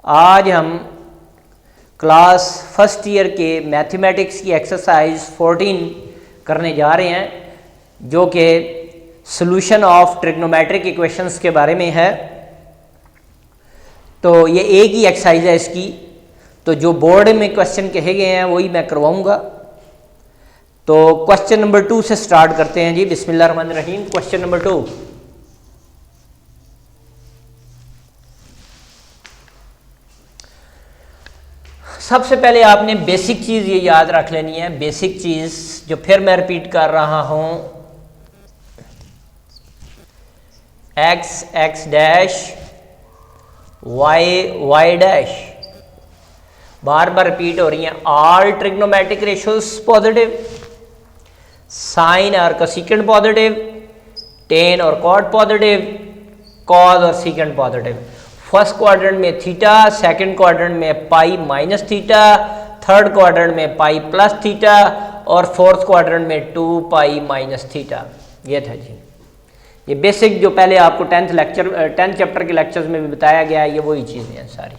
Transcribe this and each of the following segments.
आज हम class first year के मैथमेटिक्स की एक्सरसाइज 14 करने जा रहे हैं जो कि सॉल्यूशन ऑफ ट्रिग्नोमेट्रिक इक्वेशंस के बारे में है। तो ये एक ही एक्सरसाइज है इसकी, तो जो बोर्ड में क्वेश्चन कहे गए हैं वही मैं करवाऊंगा। तो क्वेश्चन नंबर 2 से स्टार्ट करते हैं जी। बिस्मिल्लाहिर्रहमानिर्रहीम। क्वेश्चन नंबर 2, सबसे पहले आपने बेसिक चीज़ ये याद रख लेनी है। बेसिक चीज़ जो फिर मैं रिपीट कर रहा हूँ, X X dash Y Y dash, बार बार रिपीट हो रही हैं। All trigonometric ratios positive, sine और कोसेकेंट पॉजिटिव, टेन और कॉट पॉजिटिव, कॉस और सीकेंट पॉजिटिव। फर्स्ट क्वाड्रेंट में थीटा, सेकंड क्वाड्रेंट में pi minus theta, third quadrant में पाई प्लस थीटा और फोर्थ क्वाड्रेंट में 2 पाई माइनस थीटा। ये था जी ये बेसिक जो पहले आपको 10th चैप्टर के लेक्चर्स में भी बताया गया है, ये वही चीज़ें हैं सारी।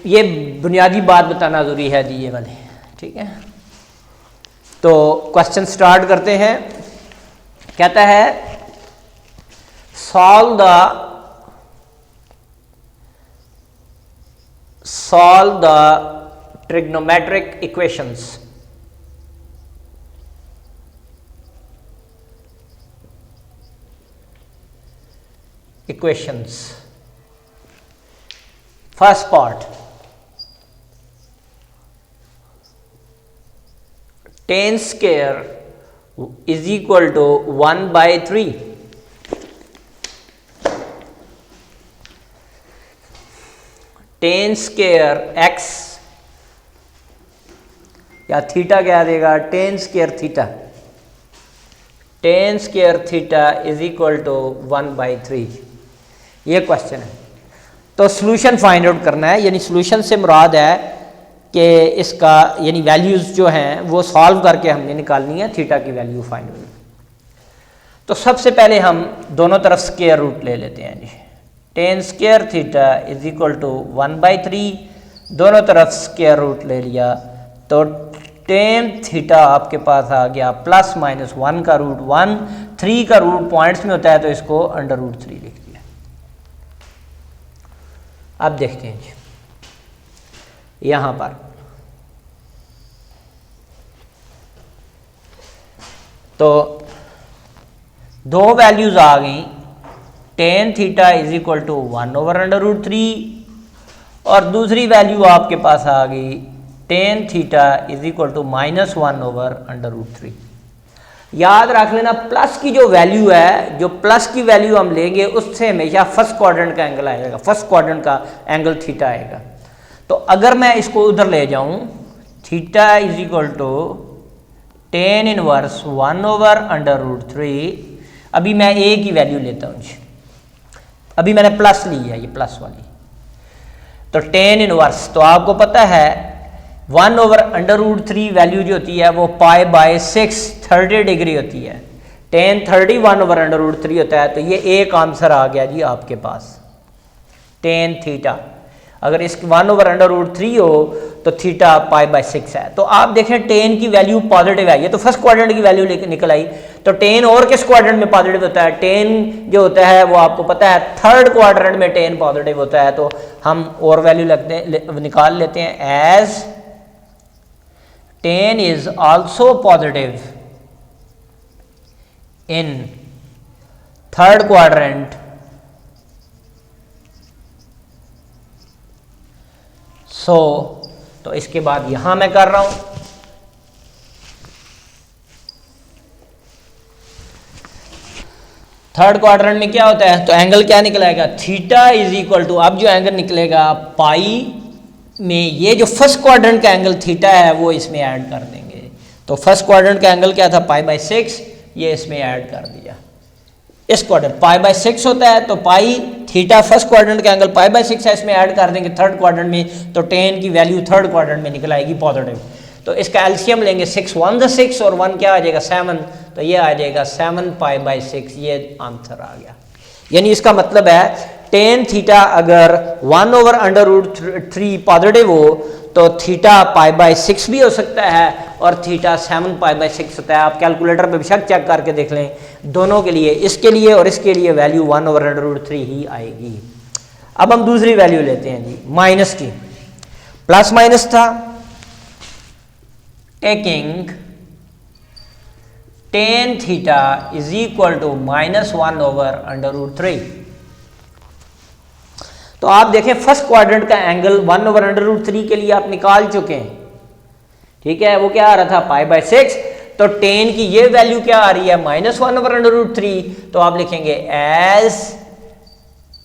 ये बुनियादी बात बताना ज़रूरी है जी ये वाले, ठीक है। तो क्वेश्चन स्टार्ट करते हैं। कहता है solve the trigonometric equations. First part, tan square is equal to 1 by 3. Tan square X या थीटा क्या देगा, tan square theta, tan square theta is equal to 1 by 3। ये क्वेश्चन है। तो सॉल्यूशन फाइंड आउट करना है, यानी सॉल्यूशन से मुराद है कि इसका यानी वैल्यूज़ जो हैं वो सॉल्व करके हमने निकालनी है, थीटा की वैल्यू फाइंड आउट। तो सबसे पहले हम दोनों तरफ स्केयर रूट ले लेते हैं जी। Tan square theta is equal to 1 by 3, दोनों तरफ स्केयर रूट ले लिया तो टेन थीटा आपके पास आ गया प्लस माइनस 1 का रूट 1, 3 का रूट पॉइंट्स में होता है तो इसको अंडर रूट 3 लिख दिया। अब देखते हैं जी यहाँ पर तो दो वैल्यूज आ गई। Tan theta is equal to 1 over under root 3 और दूसरी वैल्यू आपके पास आ गई tan theta is equal to -1 over under root 3। याद रख लेना प्लस की जो वैल्यू है, जो प्लस की वैल्यू हम लेंगे उससे हमेशा फर्स्ट क्वाड्रेंट का एंगल आएगा, फर्स्ट क्वाड्रेंट का एंगल थीटा आएगा। तो अगर मैं इसको उधर ले जाऊं, theta is equal to tan inverse 1 over under root 3। अभी मैं ए की वैल्यू लेता हूँ जी, अभी मैंने प्लस ली है, ये प्लस वाली। तो टेन इनवर्स, तो आपको पता है 1 ओवर अंडर रूट 3 वैल्यू जो होती है वो पाई बाय 6 30 डिग्री होती है। टेन 31 ओवर अंडर रूट 3 होता है। तो ये एक आंसर आ गया जी आपके पास, टेन थीटा। अगर इस 1 ओवर अंडर रूट 3 हो तो थीटा पाई बाय 6 है। तो आप देखें टेन की वैल्यू पॉजिटिव है, ये तो फर्स्ट क्वाड्रेंट की वैल्यू निकल आई। तो टेन और किस क्वाड्रेंट में पॉजिटिव होता है, टेन जो होता है वो आपको पता है थर्ड क्वाड्रेंट में टेन पॉजिटिव होता है। तो हम और वैल्यू निकाल लेते हैं as tan is also positive in third quadrant तो इसके बाद यहां मैं कर रहा हूं थर्ड क्वाड्रेंट में क्या होता है, तो एंगल क्या निकलेगा, थीटा इज इक्वल टू, अब जो एंगल निकलेगा पाई में ये जो फर्स्ट क्वाड्रेंट का एंगल थीटा है वो इसमें ऐड कर देंगे। तो फर्स्ट क्वाड्रेंट का एंगल क्या था, पाई बाय 6, ये इसमें ऐड कर दिया। इस क्वाड्रेंट पाई बाय 6 होता है तो पाई थीटा फर्स्ट क्वाड्रेंट का एंगल पाई बाय 6 है, इसमें ऐड कर देंगे थर्ड क्वाड्रेंट में। तो टेन की वैल्यू थर्ड क्वाड्रेंट में निकल आएगी पॉजिटिव। तो इसका एलसीएम लेंगे 6 1 6 और 1 क्या आ जाएगा 7, तो ये आ जाएगा 7 पाई बाय 6, ये आंसर आ गया। यानी इसका मतलब है टेन थीटा अगर 1/√3 पॉजिटिव हो तो थीटा π/6 भी हो सकता है और थीटा 7 π/6 होता है। आप कैलकुलेटर पे बेशक चेक करके देख लें, दोनों के लिए, इसके लिए और इसके लिए वैल्यू 1/√3 ही आएगी। अब हम दूसरी वैल्यू लेते हैं जी, माइनस की। प्लस माइनस था, taking tan theta is equal to -1/√3। तो आप देखें फर्स्ट क्वाड्रेंट का एंगल 1/√3 के लिए आप निकाल चुके हैं, ठीक है। वो क्या आ रहा था π/6, तो टेन की ये वैल्यू क्या आ रही है -1/√3। तो आप लिखेंगे as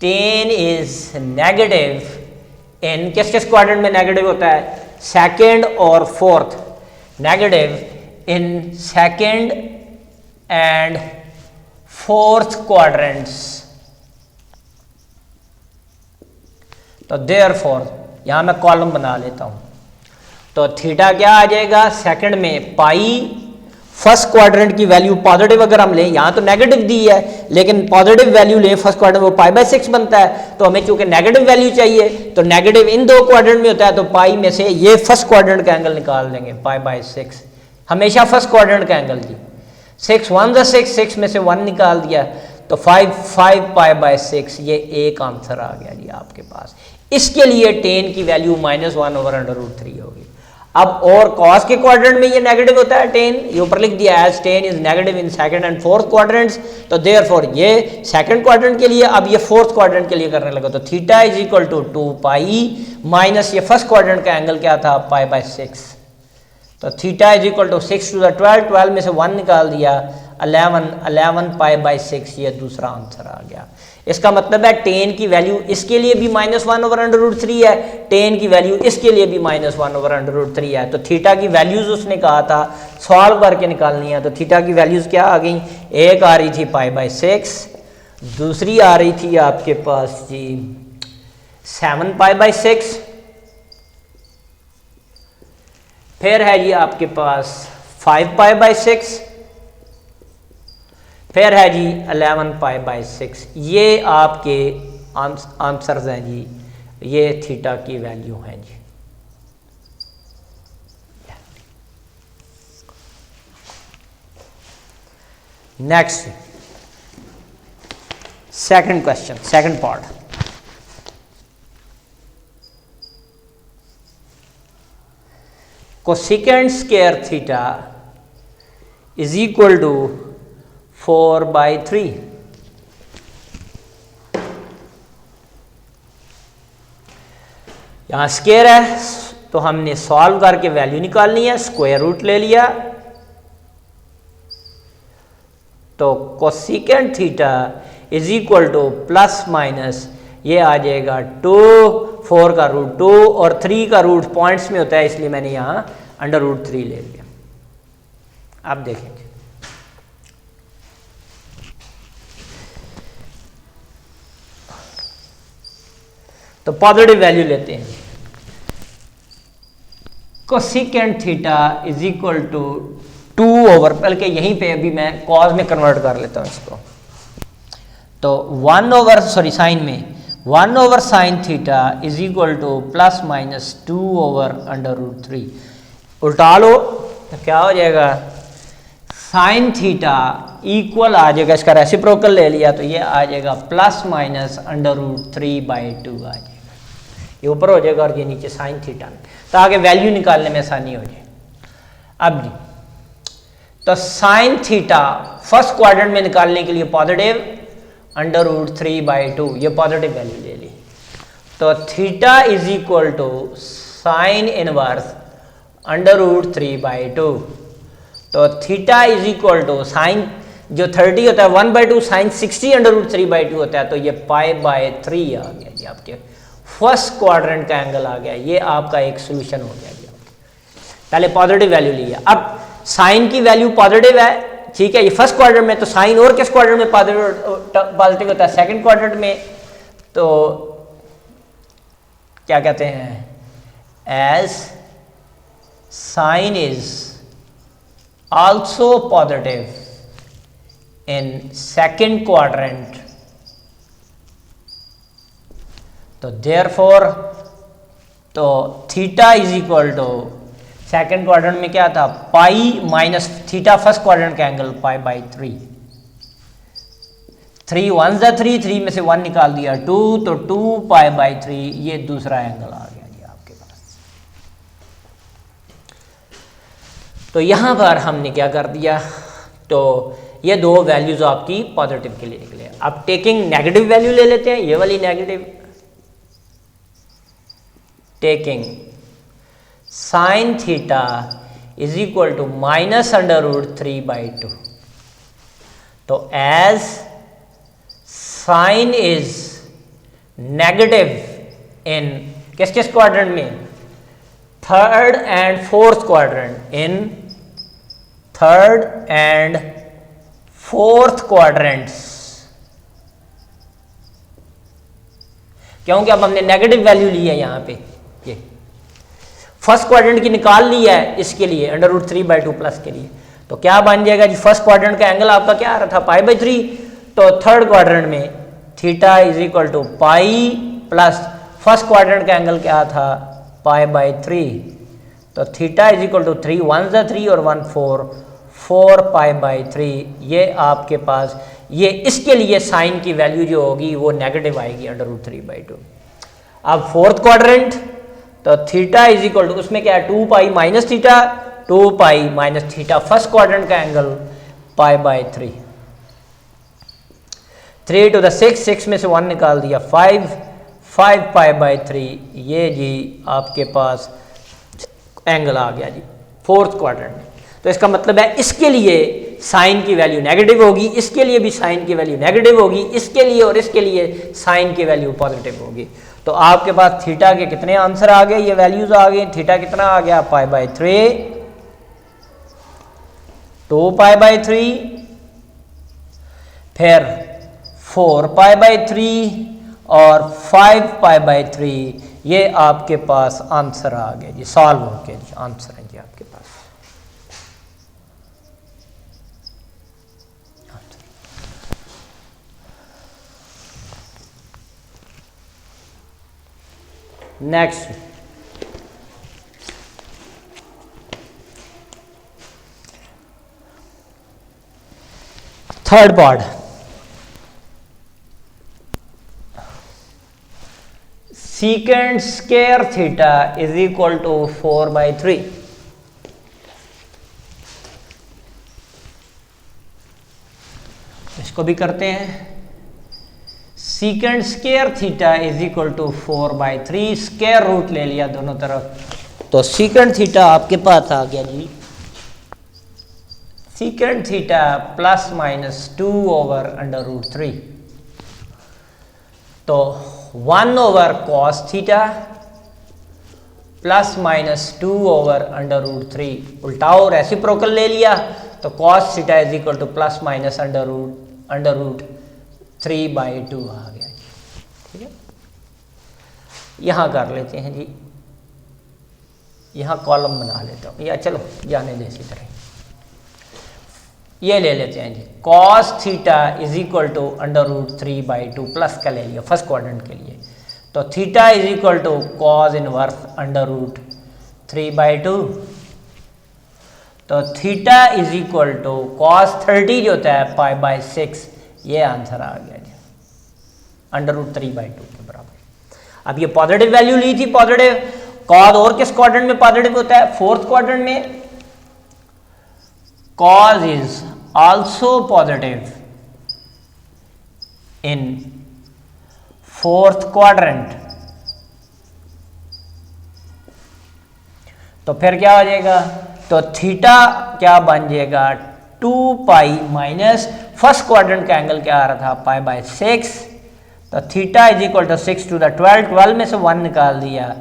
tan is negative in किस किस क्वाड्रेंट में नेगेटिव होता है, सेकंड और fourth, negative in second and fourth quadrants. तो देयरफॉर यहां मैं कॉलम बना लेता हूं, तो थीटा क्या आ जाएगा, सेकंड में पाई, फर्स्ट क्वाड्रेंट की वैल्यू पॉजिटिव अगर हम लें, यहां तो नेगेटिव दी है लेकिन पॉजिटिव वैल्यू लें फर्स्ट क्वाड्रेंट, वो π/6 बनता है। तो हमें चूंकि नेगेटिव वैल्यू चाहिए तो नेगेटिव इन दो क्वाड्रेंट में होता है, तो पाई में से ये फर्स्ट क्वाड्रेंट का एंगल निकाल देंगे, π/6 हमेशा फर्स्ट क्वाड्रेंट का एंगल जी। 6 1 6, 6 में से 1 निकाल दिया तो 5 π/6, ये एक आंसर आ गया जी आपके पास। इसके लिए टेन की वैल्यू -1/√3 होगी। अब और कॉस के क्वाड्रेंट में ये नेगेटिव होता है टेन, ये ऊपर लिख दिया as tan is negative in second and fourth quadrants. तो देयरफॉर ये सेकंड क्वाड्रेंट के लिए, अब ये फोर्थ क्वाड्रेंट के लिए करने लगा, तो theta is equal to 2 minus ये फर्स्ट क्वाड्रेंट का एंगल क्या था π/6। तो theta is equal to 6 to the 12, 12 में से 1 निकाल दिया, 11 π/6, ये दूसरा आंसर आ गया। इसका मतलब है टेन की वैल्यू इसके लिए भी -1/√3 है, टेन की वैल्यू इसके लिए भी -1/√3 है। तो थीटा की वैल्यूज उसने कहा था सॉल्व करके निकालनी है, तो थीटा की वैल्यूज क्या आ गई, एक आ रही थी π/6, दूसरी आ रही थी आपके पास जी 7 π/6, फिर है जी आपके पास 5 π/6, फिर है जी 11 π/6। ये आपके आंसर्स हैं जी, ये थीटा की वैल्यू हैं जी। Next second question, second part. Cosecant square theta is equal to 4/3। यहां स्क्वायर है तो हमने सॉल्व करके वैल्यू निकालनी है, स्क्वायर रूट ले लिया, तो cosecant theta is equal to plus minus ये आ जाएगा 2, 4 का रूट 2 और 3 का रूट पॉइंट्स में होता है, इसलिए मैंने यहां √3 ले लिया। आप देखेंगे तो पॉजिटिव वैल्यू लेते हैं, cosecant theta is equal to 2 बल्कि यहीं पे अभी मैं कॉस में कन्वर्ट कर लेता हूं इसको, तो साइन में 1/sin theta is equal to plus minus 2/√3। उल्टा लो तो क्या हो जाएगा, साइन थीटा इक्वल आ जाएगा, इसका रेसिप्रोकल ले लिया तो ये आ जाएगा प्लस माइनस √3/2 आ जाएगा, ये ऊपर हो जाएगा और ये नीचे साइन थीटा, ताकि वैल्यू निकालने में आसानी हो जाए। अब जी तो साइन थीटा फर्स्ट क्वाड्रेंट में निकालने के लिए पॉजिटिव √3/2, ये पॉजिटिव वैल्यू ले ली, तो theta is equal to sine inverse √3/2। तो theta is equal to sine जो 30 होता है 1/2, साइन 60 √3/2 होता है, तो ये π/3 आ गया जी, आपके फर्स्ट क्वाड्रेंट का एंगल आ गया। ये आपका एक सोल्यूशन हो गया जी। पहले पॉजिटिव वैल्यू लिया, अब साइन की वैल्यू पॉजिटिव है, ठीक है, ये फर्स्ट क्वाड्रेंट में, तो साइन और किस क्वाड्रेंट में पॉजिटिव होता है, सेकंड क्वाड्रेंट में, तो क्या कहते हैं, as sine is also positive in second quadrant तो देयरफॉर तो theta is equal to second quadrant में क्या था, pi minus theta, first quadrant का एंगल पाई बाई 3, 3 1 जा 3, 3 में से 1 निकाल दिया 2, तो 2 पाई बाई 3, ये दूसरा एंगल आ गया जी आपके पास। तो यहां पर हमने क्या कर दिया, तो ये दो वैल्यूज आपकी पॉजिटिव के लिए निकले। अब टेकिंग नेगेटिव वैल्यू ले लेते हैं, ये वाली negative, taking sine theta is equal to minus under root 3/2। तो as sine is negative in किस किस क्वाड्रेंट में, third and fourth quadrant, in third and fourth quadrants, क्योंकि अब हमने नेगेटिव वैल्यू ली है यहां पे, ये फर्स्ट क्वाड्रेंट की निकाल ली है इसके लिए अंडर रूट 3/2 प्लस के लिए। तो क्या बन जाएगा जी, फर्स्ट क्वाड्रेंट का एंगल आपका क्या आ रहा था, पाई बाई 3, तो थर्ड क्वाड्रेंट में theta is equal to pi plus first quadrant का एंगल क्या था, पाई बाई 3, तो थीटा इज इक्वल टू 3 1 जा 3 और 1 4 पाई बाई 3। ये आपके पास ये इसके लिए साइन की वैल्यू जो होगी वो नेगेटिव आएगी अंडर रूट 3/2। अब फोर्थ क्वाड्रेंट, तो थीटा इज इक्वल टू उसमें क्या है, 2 pi minus theta, 2 pi minus theta, first quadrant का angle pi by 3, 3 to the 6, 6 में से 1 निकाल दिया 5 पाई बाई 3, ये जी आपके पास एंगल आ गया जी फोर्थ क्वाड्रेंट में। तो इसका मतलब है इसके लिए साइन की वैल्यू नेगेटिव होगी, इसके लिए भी साइन की वैल्यू नेगेटिव होगी, इसके लिए और इसके लिए साइन की वैल्यू पॉजिटिव होगी। तो आपके पास थीटा के कितने आंसर आ गए, ये वैल्यूज आ गई। थीटा कितना आ गया, पाई बाई 3, 2 पाई बाई 3, फिर 4 पाई बाई 3 और 5 पाई बाई 3, ये आपके पास आंसर आ गए जी, सॉल्व हो गए जी, आंसर है जी आपके पास। Next, third part, secant square theta is equal to 4/3। इसको भी करते हैं, secant square theta is equal to 4/3, square root ले लिया दोनों तरफ, तो सीकेंड थीटा आपके पास आ गया जी, secant theta plus minus 2 over under root 3, तो 1 over cos theta plus minus 2 over under root 3, उल्टाओ रेसिप्रोकल ले लिया, तो cos theta is equal to plus minus under root 3/2 आ गया। ठीक है, यहां कर लेते हैं जी, यहां कॉलम बना लेता हूं, या चलो जाने दे इसी तरह, ये ले लेते हैं जी, cos theta is equal to under root 3/2 plus का ले लिया फर्स्ट क्वाड्रेंट के लिए, तो theta is equal to cos inverse under root 3/2, तो theta is equal to cos 30 जो होता है पाई बाई 6, ये आंसर आ गया जी अंडर रूट 3/2 के बराबर। अब ये पॉजिटिव वैल्यू ली थी, पॉजिटिव कॉस और किस क्वाड्रेंट में पॉजिटिव होता है, फोर्थ क्वाड्रेंट में, cos is also positive in fourth quadrant, तो फिर क्या हो जाएगा, तो थीटा क्या बन जाएगा, 2 पाई माइनस फर्स्ट क्वाड्रेंट का एंगल क्या आ रहा था, पाई बाई 6, तो theta is equal to 6 to the 12, 12 में से 1 निकाल दिया,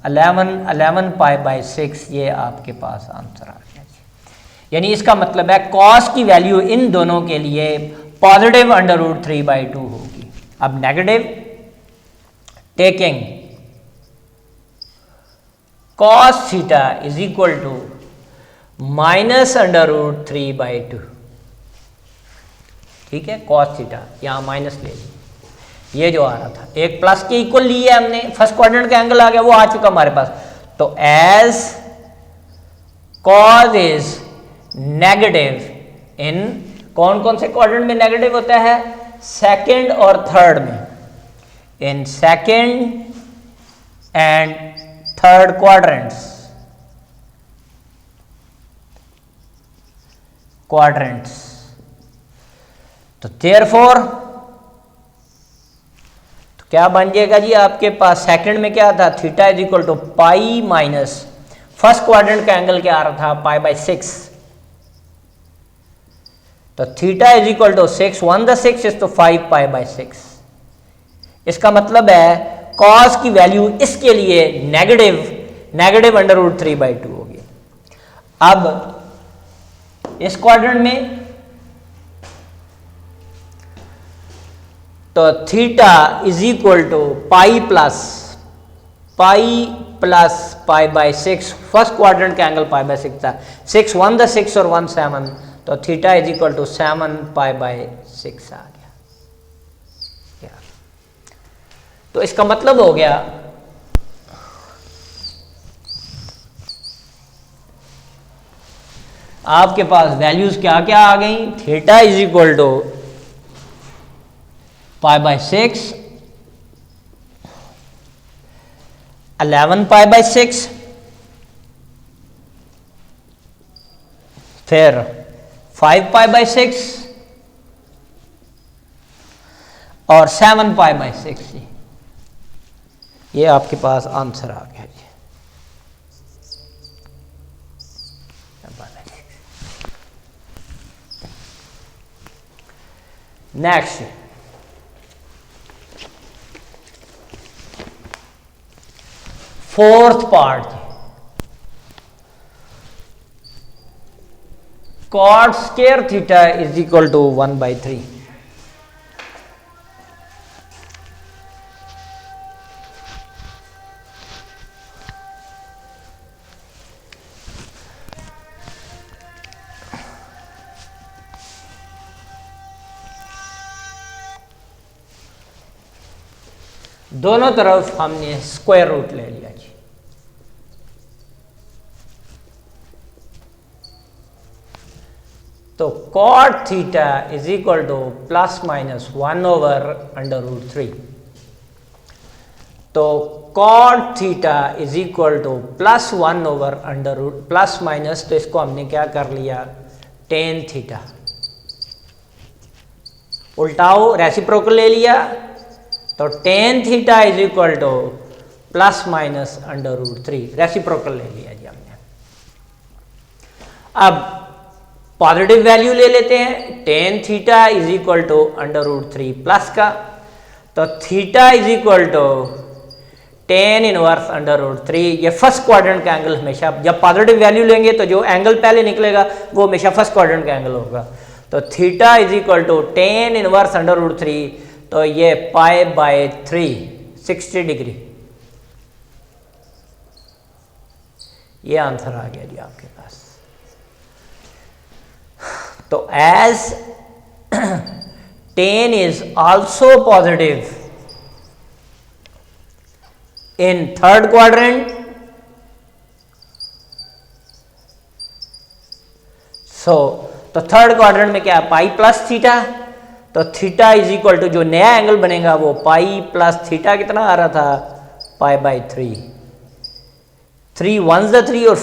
11 पाई बाई 6, ये आपके पास आंसर आ गया। यानी इसका मतलब है कॉस की वैल्यू इन दोनों के लिए पॉजिटिव अंडर रूट 3/2 होगी। अब negative, taking cos theta is equal to minus under root 3/2। ठीक है, कॉस थीटा यहां माइनस ले ली, ये जो आ रहा था, एक प्लस के इक्वल लिया हमने, फर्स्ट क्वाड्रेंट का एंगल आ गया, वो आ चुका हमारे पास। तो as cos is negative in, कौन कौन से क्वाड्रेंट में नेगेटिव होता है? सेकंड और थर्ड में, इन सेकंड एंड थर्ड क्वाड्रेंट्स, तो देयरफॉर तो क्या बन जाएगा जी आपके पास? सेकंड में क्या था? Theta is equal to pi minus first quadrant का एंगल क्या आ रहा था? Pi by 6। तो थीटा इज इक्वल टू 6 1 द 6 इज तो 5 पाई बाय 6। इसका मतलब है कॉस की वैल्यू इसके लिए नेगेटिव अंडर रूट 3/2 होगी। अब इस क्वाड्रेंट में तो theta is equal to pi plus pi by 6, first quadrant का एंगल पाई बाय 6 था, 6 1 द 6 और 1 7, तो theta is equal to 7 pi by 6 आ गया। तो इसका मतलब हो गया आपके पास वैल्यूज क्या क्या आ गई? Theta is equal to pi by 6, 11 pi by 6, फिर 5 पाई बाय 6 और 7 पाई बाय 6। ये आपके पास आंसर आ गया जी। Next, fourth part, cot square theta is equal to 1/3। दोनों तरफ हमने स्क्वायर रूट ले लिया जी। तो cot theta is equal to plus minus 1/√3। तो cot theta is equal to plus 1/√ plus minus, तो इसको हमने क्या कर लिया? टेन थीटा, उल्टाओ रेसिप्रोकल ले लिया, तो ten theta is equal to plus minus √3, reciprocal ले लिया जी हमने। अब पॉजिटिव वैल्यू ले लेते हैं, tan theta is equal to √3 plus का, तो theta is equal to tan inverse √3। ये फर्स्ट क्वाड्रेंट का एंगल हमेशा, जब पॉजिटिव वैल्यू लेंगे तो जो एंगल पहले निकलेगा वो हमेशा फर्स्ट क्वाड्रेंट का एंगल होगा। तो theta is equal to tan inverse √3, तो ये पाई बाय 3 60 डिग्री। ये आंसर आ गया जी आपके पास। तो as tan is also positive in third quadrant, तो थर्ड क्वाड्रेंट में क्या है? पाई प्लस थीटा, तो थीटा इज इक्वल टू जो नया एंगल बनेगा वो पाई प्लस थीटा कितना आ रहा था? पाई बाय 3, 3 1 द 3 और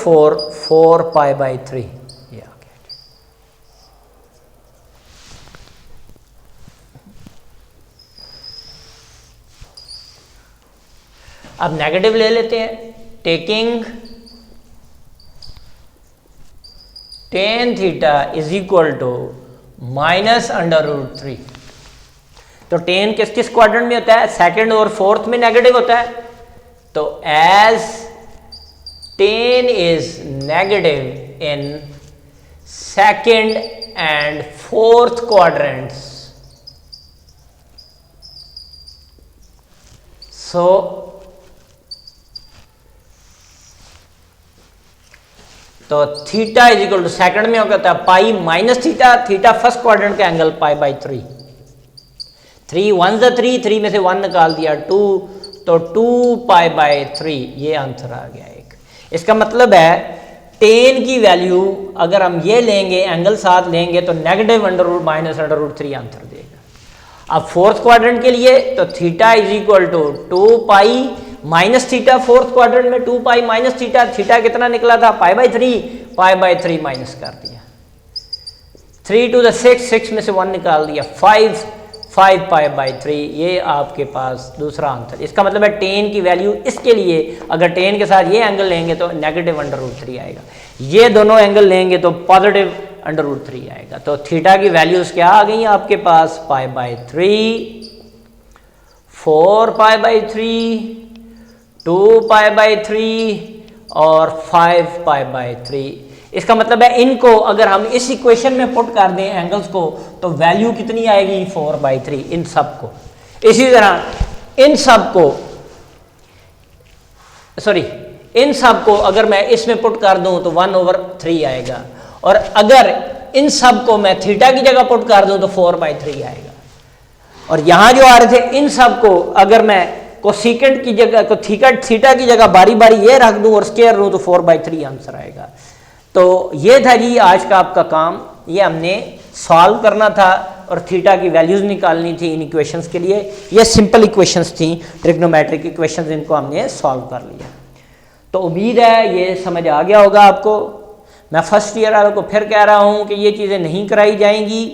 4 पाई बाय 3। ये आ गया। अब नेगेटिव ले लेते हैं, taking tan theta is equal to minus √3। तो टेन किस किस क्वाड्रेंट में होता है? सेकंड और फोर्थ में नेगेटिव होता है। तो as tan is negative in second and fourth quadrants, so तो theta is equal to second में होता है pi minus theta, theta first quadrant का एंगल पाई बाय 3। 3 1 ज़ा 3, 3 में से 1 निकाल दिया 2, तो 2 पाई बाय 3 ये आंसर आ गया एक। इसका मतलब है tan की वैल्यू अगर हम ये लेंगे एंगल साथ लेंगे तो negative under root minus under root 3 answer देगा। अब फोर्थ क्वाड्रेंट के लिए तो theta is equal to 2 pi minus theta, fourth quadrant में 2 पाई माइनस थीटा, थीटा कितना निकला था पाई बाय 3 माइनस कर दिया, 3 टू द 6, 6 में से 1 निकाल दिया 5 पाई बाय 3, ये आपके पास दूसरा आंसर। इसका मतलब है tan की वैल्यू इसके लिए अगर tan के साथ ये एंगल लेंगे तो नेगेटिव अंडर रूट 3 आएगा, ये दोनों एंगल लेंगे तो पॉजिटिव अंडर रूट 3 आएगा। तो थीटा की वैल्यूज क्या आ गई आपके पास pi by 3, 4 pi by 3, 2 pi by 3 और 5 पाई बाय 3। इसका मतलब है इनको अगर हम इस इक्वेशन में पुट कर दें एंगल्स को तो वैल्यू कितनी आएगी 4 बाई 3 इन सब को। इसी तरह इन सब को अगर मैं इसमें पुट कर दूं तो 1/3 आएगा, और अगर इन सब को मैं थीटा की जगह पुट कर दूं तो 4 बाई 3 आएगा। और यहां जो आ रहे थे इन सब को अगर मैं कोसेकेंट की जगह को थीटा की जगह बारी बारी ये रख दूं और स्क्वायर लूं तो 4 बाई 3 आंसर आएगा। तो ये था जी आज का आपका काम, ये हमने सॉल्व करना था और थीटा की वैल्यूज निकालनी थी इन इक्वेशंस के लिए। ये सिंपल इक्वेशंस थी, ट्रिग्नोमेट्रिक इक्वेशंस, इनको हमने सॉल्व कर लिया। तो उम्मीद है ये समझ आ गया होगा आपको। मैं फर्स्ट ईयर वालों को फिर कह रहा हूँ कि ये चीज़ें नहीं कराई जाएंगी,